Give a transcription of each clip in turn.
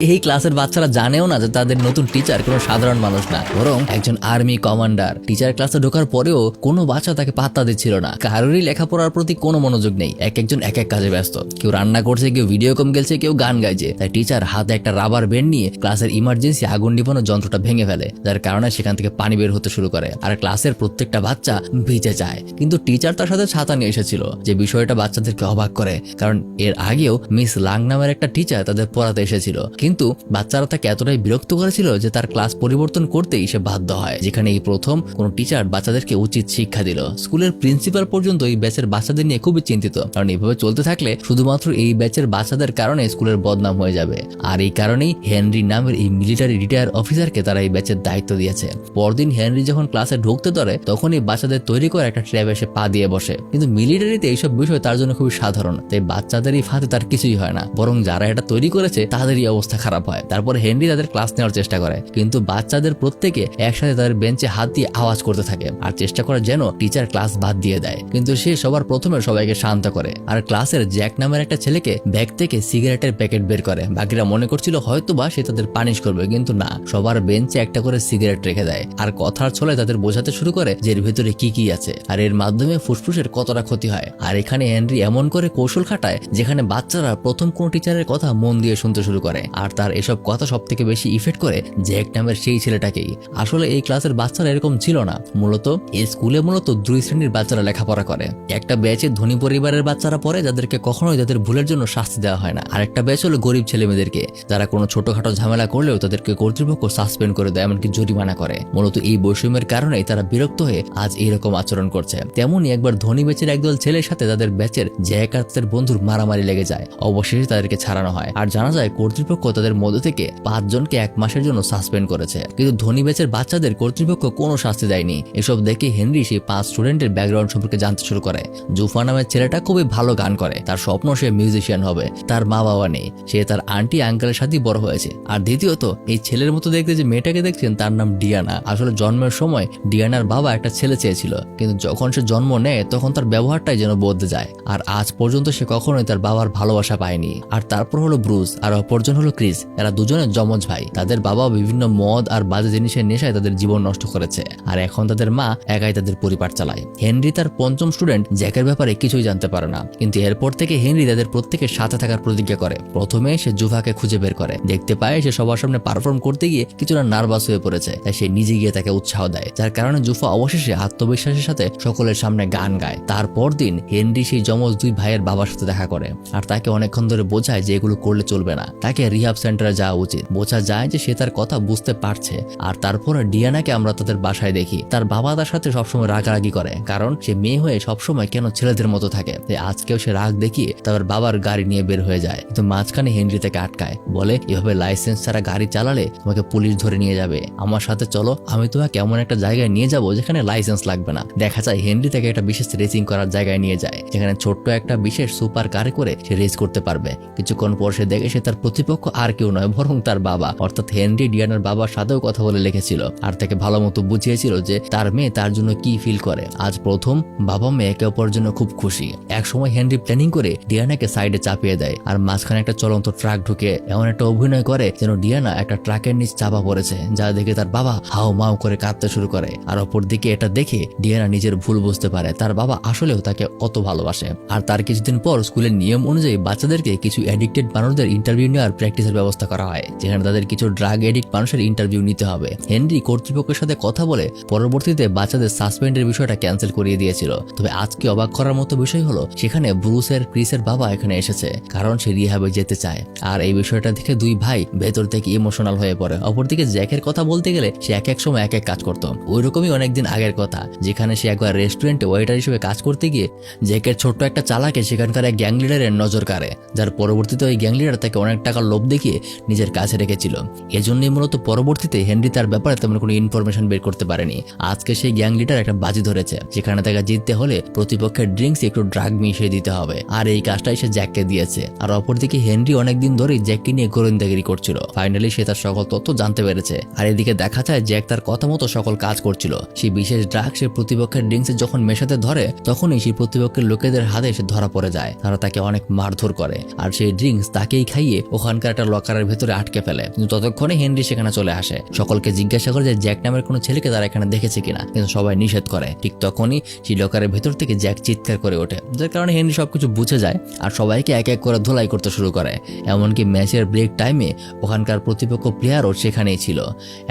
এই ক্লাসের বাচ্চারা জানেও না যে তাদের নতুন টিচার কোনো সাধারণ মানুষ না, বরং একজন আর্মি কমান্ডার। টিচার ক্লাসে ঢোকার পরেও কোনো বাচ্চা তাকে পাত্তা দিচ্ছিল না। কারোরই লেখাপড়ার প্রতি কোনো মনোযোগ নেই, এক একজন এক এক কাজে ব্যস্ত। কেউ রান্না করছে, কেউ ভিডিও গেম খেলছে, কেউ গান গাইছে। তাই টিচার হাতে একটা রাবার ব্যান্ড নিয়ে ক্লাসের ইমার্জেন্সি আগুন নিভানোর যন্ত্রটা ভেঙে ফেলে, যার কারণে সেখান থেকে পানি বের হতে শুরু করে। আর ক্লাসের প্রত্যেকটা বাচ্চা ভিজে যায়। কিন্তু টিচার তার সাথে ছাতা নিয়ে এসেছিল, যে বিষয়টা বাচ্চাদেরকে অবাক করে, কারণ এর আগেও মিস লাং নামের একটা টিচার তাদের পড়াতে এসেছিল। কিন্তু বাচ্চারা তাকে এতটাই বিরক্ত করেছিল যে তার ক্লাস পরিবর্তন করতেই সে বাধ্য হয়, যেখানে এই প্রথম কোন টিচার বাচ্চাদেরকে উচিত শিক্ষা দিল। স্কুলের প্রিন্সিপাল পর্যন্ত এই ব্যাচের বাচ্চাদের নিয়ে খুবই চিন্তিত, কারণ এইভাবে চলতে থাকলে শুধুমাত্র এই ব্যাচের বাচ্চাদের কারণে স্কুলের বদনাম হয়ে যাবে। আর এই কারণেই হেনরি নামের এই মিলিটারি রিটায়ার অফিসারকে তারা এই ব্যাচের দায়িত্ব দিয়েছে। পরদিন হেনরি যখন ক্লাসে ঢুকতে ধরে, তখনই বাচ্চাদের তৈরি করে একটা ট্র্যাবে এসে পা দিয়ে বসে। কিন্তু মিলিটারিতে এইসব বিষয় তার জন্য খুবই সাধারণ, তাই বাচ্চাদের এই ফাঁদে তার কিছুই হয় না, বরং যারা এটা তৈরি করেছে তাদেরই অবস্থা খারাপ হয়। তারপর হেনরি তাদের ক্লাস নেওয়ার চেষ্টা করে, কিন্তু বাচ্চাদের প্রত্যেকে একসাথে তাদের বেঞ্চে হাত দিয়ে আওয়াজ করতে থাকে আর চেষ্টা করে যেন টিচার ক্লাস বাদ দিয়ে দেয়। কিন্তু সে সবার প্রথমে সবাইকে শান্ত করে আর ক্লাসের জ্যাক নামের একটা ছেলেকে ব্যাগ থেকে সিগারেটের প্যাকেট বের করে। বাকিরা মনে করছিল হয়তোবা সে তাদের পানিশ করবে, কিন্তু না, সবার বেঞ্চে একটা করে সিগারেট রেখে দেয় আর কথার ছলে তাদের বোঝাতে শুরু করে যে এর ভেতরে কি কি আছে আর এর মাধ্যমে ফুসফুসের কতটা ক্ষতি হয়। আর এখানে হেনরি এমন করে কৌশল খাটায় যেখানে বাচ্চারা প্রথম কোন টিচারের কথা মন দিয়ে শুনতে শুরু করে। আর তার এসব কথা সব থেকে বেশি ইফেক্ট করে জ্যাক নামের সেই ছেলেটাকেই। আসলে এই ক্লাসের বাচ্চারা এরকম ছিল না, মূলত এই স্কুলে মূলত 2 শ্রেণীর বাচ্চারা লেখাপড়া করে। একটা ব্যাচে ধনী পরিবারের বাচ্চারা পড়ে, যাদেরকে কখনোই তাদের ভুলের জন্য শাস্তি দেওয়া হয় না। আর একটা ব্যাচ হলো গরিব ছেলেমেয়েদেরকে, যারা কোনো ছোটখাটো ঝামেলা করলেও তাদেরকে কর্তৃপক্ষ সাসপেন্ড করে দেয়, এমনকি জরিমানা করে। মূলত এই বৈষম্যের কারণেই তারা বিরক্ত হয়ে আজ এইরকম আচরণ করছে। তেমনই একবার ধনী ব্যাচের একদল ছেলের সাথে তাদের ব্যাচের জ্যাক আর তাদের বন্ধুর মারামারি লেগে যায়। অবশেষে তাদেরকে ছাড়ানো হয় আর জানা যায় কর্তৃপক্ষ তাদের মধ্যে থেকে 5 জনকে 1 মাসের জন্য সাসপেন্ড করেছে। কিন্তু ধনী ব্যাচের বাচ্চাদের কর্তৃপক্ষ কোনো শাস্তি দেয়নি। এসব দেখে হেনরি সেই 5 স্টুডেন্টের ব্যাকগ্রাউন্ড সম্পর্কে জানতে শুরু করে। জুফা নামের ছেলেটা খুবই ভালো গান করে, তার স্বপ্ন সে মিউজিশিয়ান হবে। তার মা বাবা নেই, সে তার আন্টি আঙ্কেলের সাথে বড় হয়েছে। আর দ্বিতীয়ত, এই ছেলের মতো দেখতে যে মেয়েটাকে দেখছেন তার নাম ডিয়ানা। আসলে জন্মের সময় ডিয়ানার বাবা একটা ছেলে চেয়েছিল, কিন্তু যখন সে জন্ম নেয় তখন তার ব্যবহারটাই যেন বদলে যায়। আর আজ পর্যন্ত সে কখনোই তার বাবার ভালোবাসা পায়নি। আর তারপর হলো ব্রুস, আর অপরজন হলো ক্রিস। এরা দুজনে যমজ ভাই। তাদের বাবা বিভিন্ন মদ আর বাজে জিনিসের নেশায় তাদের জীবন নষ্ট করেছে, আর এখন তাদের মা একাই তাদের পরিবার চালায়। হেনরি তার 5ম স্টুডেন্ট জ্যাকের ব্যাপারে কিছুই জানতে পারে না, কিন্তু এরপর থেকে হেনরি তাদের প্রত্যেকের সাথে থাকার প্রতিজ্ঞা করে। প্রথমে সে জুফাকে খুঁজে বের করে, দেখতে পায় সে সবার সামনে পারফর্ম করতে গিয়ে কিছুটা নার্ভাস হয়ে পড়েছে, তাই সে নিজে গিয়ে তাকে উৎসাহ দেয়, যার কারণে জুফা অবশেষে আত্মবিশ্বাসের সাথে সকলের সামনে গান গায়। তারপর দিন হেনরি সেই যমজ 2 ভাইয়ের বাবার সাথে দেখা করে আর তাকে অনেকক্ষণ ধরে বোঝায় যে এগুলো করলে চলবে না, তাকে রিহাব সেন্টারে যাওয়া উচিত। বোঝা যায় যে সে তার কথা বুঝতে পারছে। আর তারপরে ডিয়ানাকে আমরা তাদের বাসায় দেখি। তার বাবা তার সাথে সবসময় রাগারাগি করে, কারণ সে মেয়ে হয়ে সবসময় কেন ছেলেদের মতো থাকে। তাই আজকেও সে রাগ দেখিয়ে তার বাবার গাড়ি নিয়ে বের হয়ে যায়, কিন্তু মাঝখানে হেনরি তাকে আটকায়, বলে এভাবে লাইসেন্স ছাড়া গাড়ি চালালে তোমাকে পুলিশ ধরে নিয়ে যাবে, আমার সাথে চলো, আমি তোমাকে এমন একটা জায়গায় নিয়ে যাবো যেখানে লাইসেন্স লাগবে না। দেখা যায় হেনরি তাকে একটা বিশেষ রেসিং করার জায়গায় নিয়ে যায়, যেখানে ছোট্ট একটা বিশেষ সুপার কারে করে সে রেস করতে পারবে। কিছুক্ষণ পর সে দেখে সে তার প্রতিপক্ষ আর কেউ নয়, বরং তার বাবা, অর্থাৎ হেনরি ডিয়ানার বাবার সাথেও কথা বলে লিখেছিল আর তাকে ভালো মতো বুঝিয়েছিল যে তার মেয়ে তার জন্য কি ফিল করে। আজ প্রথম বাবা মেয়ে একে অপরের জন্য খুব খুশি। এক সময় হেনরি প্ল্যানিং করে ডিয়ানাকে সাইডে চাপিয়ে দেয় আর মাঝখানে একটা চলন্ত ট্রাক ঢুকে এমন একটা অভিনয় করে যেন ডিয়ানা একটা ট্রাকের নিচ চাপা পড়েছে, যা দেখে তার বাবা হাও মাও করে কাঁদতে শুরু করে। আর অপরদিকে এটা দেখে ডিয়ানা নিজের ভুল বুঝতে পারে, তার বাবা আসলেও তাকে কত ভালোবাসে। আর তার কিছুদিন পর স্কুলের নিয়ম অনুযায়ী বাচ্চাদেরকে কিছু অ্যাডিক্টেড মানুষদের ইন্টারভিউ নেওয়ার প্র্যাকটিসের ব্যবস্থা করা হয়, যেখানে তাদের কিছু ড্রাগ এডিক্ট মানুষের ইন্টারভিউ নিতে হবে। হেনরি কর্তৃপক্ষের সাথে কথা বলে পরবর্তীতে বাচ্চাদের সাসপেন্ডের বিষয়টা ক্যান্সেল করিয়ে দিয়েছিল। তবে আজকে অবাক করার মতো বিষয় হলো সেখানে ব্রুসের ক্রিসের বাবা এখানে এসেছে, কারণ সে রিহাবে যেতে চায়। আর এই বিষয়টা দেখে 2 ভাই ভেতর থেকে ইমোশনাল হয়ে পড়ে। অপরদিকে জ্যাকের কথা বলতে গেলে সে এক এক সময় এক এক কাজ করতো। ওইরকমই অনেকদিন আগের কথা, যেখানে সে একবার রেস্টুরেন্টে ওয়েটার হিসেবে কাজ করতে গিয়ে জ্যাকের ছোট্ট একটা চালাকে সেখানকার এক গ্যাং লিডারের নজর কাড়ে, যার পরবর্তীতে ওই গ্যাং লিডার তাকে অনেক টাকার লোভ দেখিয়ে নিজের কাছে রেখেছিল। এজন্যই মূলত পরবর্তীতে হেনরি তার ব্যাপারে তেমন কোনো ইনফরমেশন বের করতে পারেনি। আজকে সেই গ্যাং লিডার একটা বাজি ধরেছে, যেখানে তাকে জিততে হলে প্রতিপক্ষের ড্রিঙ্কস একটু ড্রাগ মিশিয়ে দিতে হবে, আর এই কাজটাই সে জ্যাককে দিয়েছে। আর অপরদিকে হেনরি অনেকদিন ধরেই জ্যাককে নিয়ে গোয়েন্দাগিরি করছিল। ফাইনালি সে তার সকল তথ্য জানতে পেরেছে। আর এদিকে দেখা যায় জ্যাক তার কথা মতো সকল কাজ করছিল। সেই বিশেষ ড্রাগ সে প্রতিপক্ষের ড্রিঙ্কসে যখন মেশাতে ধরে, তখনই সেই প্রতিপক্ষের লোকেদের হাতে সে ধরা পড়ে যায়। তারা তাকে অনেক মারধর করে আর সেই ড্রিঙ্কস তাকেই খাইয়ে ওখানকার একটা লকারের ভেতরে আটকে ফেলে, কিন্তু ততক্ষণে হেনরি সেখানে চলে আসে। সকলকে জিজ্ঞাসা করে যে জ্যাক নামের কোনো ছেলেকে তারা এখানে দেখেছে কিনা, কিন্তু সবাই নিষেধ করে। ঠিক তখনই সেই লকারের ভেতর থেকে জ্যাক চিৎকার করে ওঠে, যার কারণে হেনরি সবকিছু বুঝে যায় আর সবাইকে এক এক করে ধোলাই করতে শুরু করে। এমনকি ম্যাচের ব্রেক টাইমে ওখানকার প্রতিপক্ষ প্লেয়ারও সেখানেই ছিল।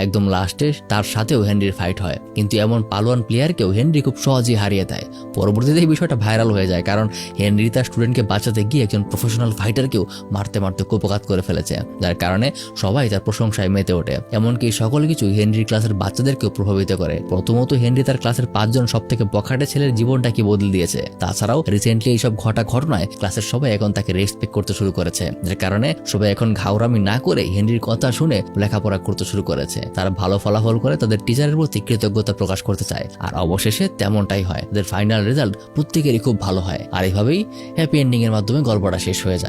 একদম লাস্টে তার সাথেও হেনরির ফাইট হয়, কিন্তু এমন পালোয়ান প্লেয়ারকেও হেনরি খুব সহজেই হারিয়ে দেয়। পরবর্তীতে এই বিষয়টা ভাইরাল হয়ে যায়, কারণ হেনরি তার স্টুডেন্টকে বাঁচাতে গিয়ে একজন প্রফেশনাল ফাইটারকেও মারতে মারতে কুপঘাত করে ফেলেছে, যার কারণে সবাই তার প্রশংসায় মেতে ওঠে। এমনকি সকল কিছু হেনরির ক্লাসের বাচ্চাদেরকেও প্রভাবিত করে। প্রথমত হেনরি তার ক্লাসের 5 জন সব থেকে বখাটে ছেলের জীবনটা কি বদলে দিয়েছে। তাছাড়াও রিসেন্টলি এইসব ঘটনায় ক্লাসের সবাই এখন তাকে রেসপেক্ট করতে শুরু করেছে, যার কারণে সবাই এখন ঘাউরামি না করে হেনরির কথা শুনে লেখাপড়া করতে শুরু করেছে। তারা ভালো ফলাফল করে তাদের টিচারের প্রতি কৃতজ্ঞতা প্রকাশ করতে চায়, আর অবশেষে তেমনটাই হয়। তাদের ফাইনাল রেজাল্ট প্রত্যেকেরই খুব ভালো হয়, আর এইভাবেই হ্যাপি এন্ডিং এর মাধ্যমে গল্পটা শেষ হয়ে যায়।